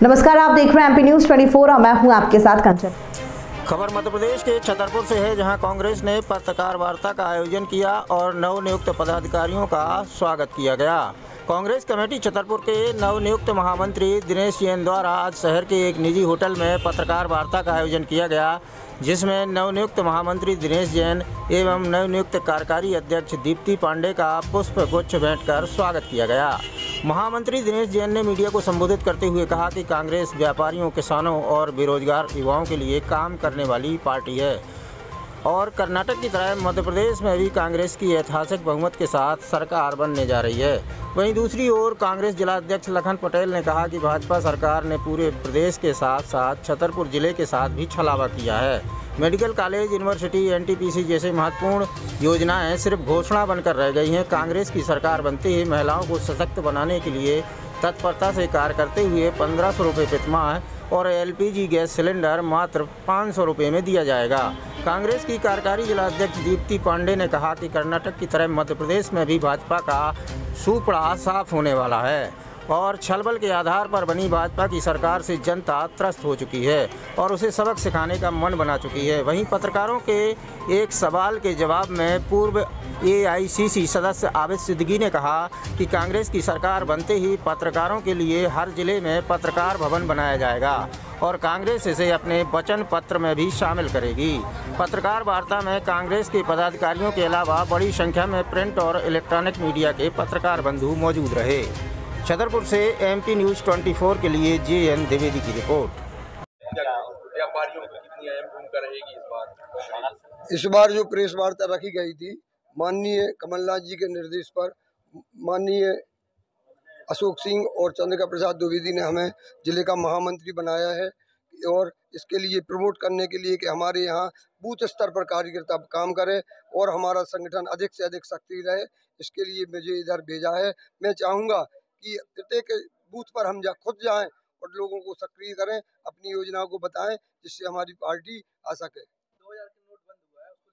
नमस्कार, आप देख रहे हैं एमपी न्यूज 24 और मैं हूं आपके साथ कंचन। खबर मध्य प्रदेश के छतरपुर से है, जहां कांग्रेस ने पत्रकार वार्ता का आयोजन किया और नवनियुक्त पदाधिकारियों का स्वागत किया गया। कांग्रेस कमेटी छतरपुर के नवनियुक्त महामंत्री दिनेश जैन द्वारा आज शहर के एक निजी होटल में पत्रकार वार्ता का आयोजन किया गया, जिसमें नवनियुक्त महामंत्री दिनेश जैन एवं नवनियुक्त कार्यकारी अध्यक्ष दीप्ति पांडे का पुष्प गुच्छ भेंट कर स्वागत किया गया। महामंत्री दिनेश जैन ने मीडिया को संबोधित करते हुए कहा कि कांग्रेस व्यापारियों, किसानों और बेरोजगार युवाओं के लिए काम करने वाली पार्टी है और कर्नाटक की तरह मध्य प्रदेश में भी कांग्रेस की ऐतिहासिक बहुमत के साथ सरकार बनने जा रही है। वहीं दूसरी ओर कांग्रेस जिला अध्यक्ष लखन पटेल ने कहा कि भाजपा सरकार ने पूरे प्रदेश के साथ साथ छतरपुर जिले के साथ भी छलावा किया है। मेडिकल कॉलेज, यूनिवर्सिटी, एनटीपीसी जैसे महत्वपूर्ण योजनाएं सिर्फ घोषणा बनकर रह गई हैं। कांग्रेस की सरकार बनते ही महिलाओं को सशक्त बनाने के लिए तत्परता से कार्य करते हुए 1500 रुपये प्रतिमाह और एलपीजी गैस सिलेंडर मात्र 500 रुपये में दिया जाएगा। कांग्रेस की कार्यकारी जिला अध्यक्ष दीप्ति पांडे ने कहा कि कर्नाटक की तरह मध्य प्रदेश में भी भाजपा का सूपड़ा साफ होने वाला है और छलबल के आधार पर बनी भाजपा की सरकार से जनता त्रस्त हो चुकी है और उसे सबक सिखाने का मन बना चुकी है। वहीं पत्रकारों के एक सवाल के जवाब में पूर्व एआईसीसी सदस्य आबिद सिद्दीकी ने कहा कि कांग्रेस की सरकार बनते ही पत्रकारों के लिए हर जिले में पत्रकार भवन बनाया जाएगा और कांग्रेस इसे अपने वचन पत्र में भी शामिल करेगी। पत्रकार वार्ता में कांग्रेस के पदाधिकारियों के अलावा बड़ी संख्या में प्रिंट और इलेक्ट्रॉनिक मीडिया के पत्रकार बंधु मौजूद रहे। छतरपुर से एमपी न्यूज 24 के लिए जेएन द्विवेदी की रिपोर्ट। व्यापारियों की कितनी अहम भूमिका रहेगी इस बार जो प्रेस वार्ता रखी गई थी, माननीय कमलनाथ जी के निर्देश पर माननीय अशोक सिंह और चंद्रिका प्रसाद द्विवेदी ने हमें जिले का महामंत्री बनाया है और इसके लिए प्रमोट करने के लिए कि हमारे यहाँ बूथ स्तर पर कार्यकर्ता काम करें और हमारा संगठन अधिक से अधिक सक्रिय रहे, इसके लिए मुझे इधर भेजा है। मैं चाहूँगा कि प्रत्येक बूथ पर हम खुद जाएं और लोगों को सक्रिय करें, अपनी योजनाओं को बताएं, जिससे हमारी पार्टी आ सके। 2000 के नोट बंद हुआ है, उसको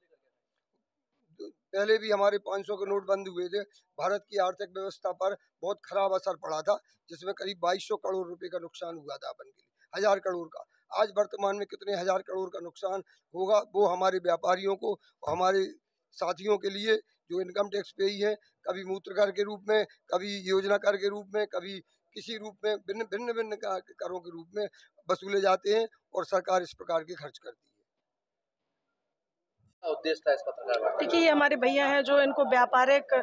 लेकर पहले भी हमारे 500 के नोट बंद हुए थे। भारत की आर्थिक व्यवस्था पर बहुत खराब असर पड़ा था, जिसमें करीब 2200 करोड़ रुपए का नुकसान हुआ था अपन के लिए, 1000 करोड़ का। आज वर्तमान में कितने 1000 करोड़ का नुकसान होगा, वो हमारे व्यापारियों को, हमारे साथियों के लिए जो इनकम टैक्स पेई है, कभी मूत्र कर के रूप में, कभी योजना कर के रूप में, कभी किसी रूप में, भिन्न भिन्न करों के रूप में वसूले जाते हैं और सरकार इस प्रकार के खर्च करती है। उद्देश्य था इस पत्रकार वार्ता? देखिए, ये हमारे भैया हैं जो इनको व्यापारिक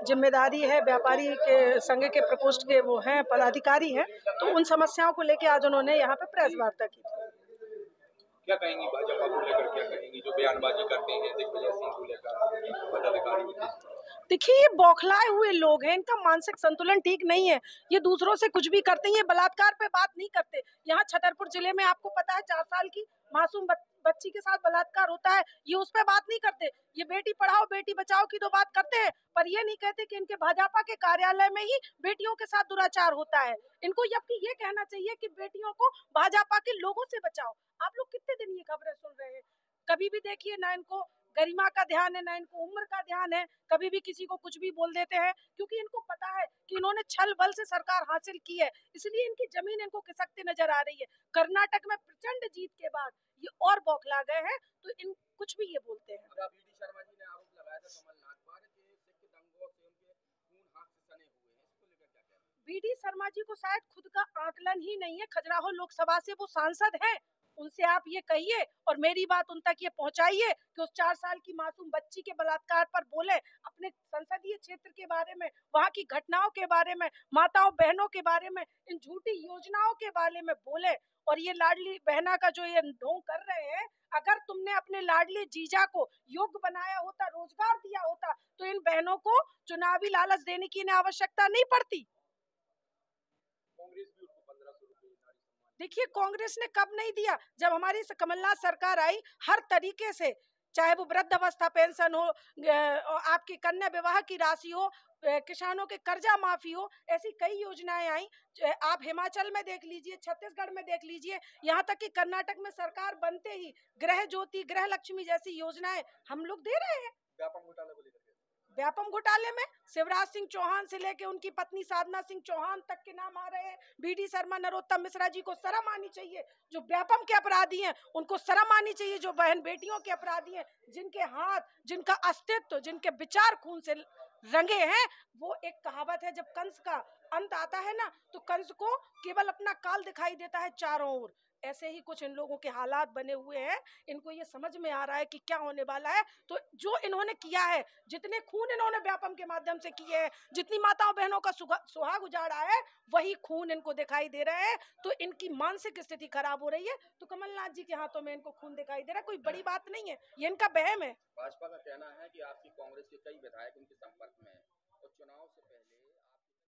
जिम्मेदारी है, व्यापारी के संघ के प्रकोष्ठ के वो हैं, पदाधिकारी हैं, तो उन समस्याओं को लेकर आज उन्होंने यहाँ पे प्रेस वार्ता की थी। क्या कहेंगी भाजपा को लेकर, क्या कहेंगी जो बयानबाजी करते हैं दिग्विजय सिंह को लेकर पदाधिकारी? देखिए, ये बौखलाए हुए लोग हैं, इनका मानसिक संतुलन ठीक नहीं है। ये दूसरों से कुछ भी करते हैं, ये बलात्कार पे बात नहीं करते। यहाँ छतरपुर जिले में आपको पता है 4 साल की मासूम बच्ची के साथ बलात्कार होता है, ये उस पर बात नहीं करते। ये बेटी पढ़ाओ बेटी बचाओ की तो बात करते हैं, पर ये नहीं कहते कि इनके भाजपा के कार्यालय में ही बेटियों के साथ दुराचार होता है। इनको जबकि ये कहना चाहिए कि बेटियों को भाजपा के लोगों से बचाओ। आप लोग कितने दिन ये खबरें सुन रहे हैं? कभी भी देखिए, ना इनको गरिमा का ध्यान है, ना इनको उम्र का ध्यान है। कभी भी किसी को कुछ भी बोल देते हैं, क्योंकि इनको पता है कि इन्होंने छल बल से सरकार हासिल की है, इसलिए इनकी जमीन इनको खिसकती नजर आ रही है। कर्नाटक में प्रचंड जीत के बाद ये और बौखला गए हैं, तो इन कुछ भी ये बोलते हैं। बीडी शर्मा जी ने आरोप लगाया था कमलनाथ पर कि सिख दंगों से उनके खून हाथ से सने हुए हैं, इसको लेकर क्या कहते हैं? बीडी शर्मा जी को शायद खुद का आकलन ही नहीं है। खजुराहो लोकसभा से वो सांसद हैं, उनसे आप ये कहिए और मेरी बात उन तक ये पहुंचाइए कि उस 4 साल की मासूम बच्ची के बलात्कार पर बोले, अपने संसदीय क्षेत्र के बारे में, वहां की घटनाओं के बारे में, माताओं बहनों के बारे में, इन झूठी योजनाओं के बारे में बोले। और ये लाडली बहना का जो ये ढोंग कर रहे हैं, अगर तुमने अपने लाडली जीजा को योग्य बनाया होता, रोजगार दिया होता, तो इन बहनों को चुनावी लालच देने की आवश्यकता नहीं पड़ती। कांग्रेस भी उनको 1500 रुपए नारी सम्मान। देखिए, कांग्रेस ने कब नहीं दिया? जब हमारी कमलनाथ सरकार आई, हर तरीके से, चाहे वो वृद्धावस्था पेंशन हो, आपकी कन्या विवाह की राशि हो, किसानों के कर्जा माफी हो, ऐसी कई योजनाएं आई। आप हिमाचल में देख लीजिए, छत्तीसगढ़ में देख लीजिए, यहाँ तक कि कर्नाटक में सरकार बनते ही गृह ज्योति, गृह लक्ष्मी जैसी योजनाएं हम लोग दे रहे हैं। व्यापक घोटाला को लेकर व्यापम घोटाले में शिवराज सिंह चौहान से लेके उनकी पत्नी साधना सिंह चौहान तक के नाम आ रहे हैं। बीडी शर्मा, नरोत्तम मिश्रा जी को शर्म आनी चाहिए। जो व्यापम के अपराधी हैं उनको शर्म आनी चाहिए। जो बहन बेटियों के अपराधी हैं, जिनके हाथ, जिनका अस्तित्व, जिनके विचार खून से रंगे हैं। वो एक कहावत है, जब कंस का अंत आता है ना, तो कंस को केवल अपना काल दिखाई देता है चारों ओर। ऐसे ही कुछ इन लोगों के हालात बने हुए हैं। इनको ये समझ में आ रहा है कि क्या होने वाला है। तो जो इन्होंने किया है, जितने खून इन्होंने व्यापम के माध्यम से किए हैं, जितनी माताओं बहनों का सुहाग उजाड़ा है, वही खून इनको दिखाई दे रहे हैं। तो इनकी मानसिक स्थिति खराब हो रही है। तो कमलनाथ जी के हाथों में इनको खून दिखाई दे रहा है, कोई बड़ी बात नहीं है, ये इनका वहम है। भाजपा का कहना है कि आपकी कांग्रेस के कई विधायक उनके संपर्क में हैं और चुनाव से पहले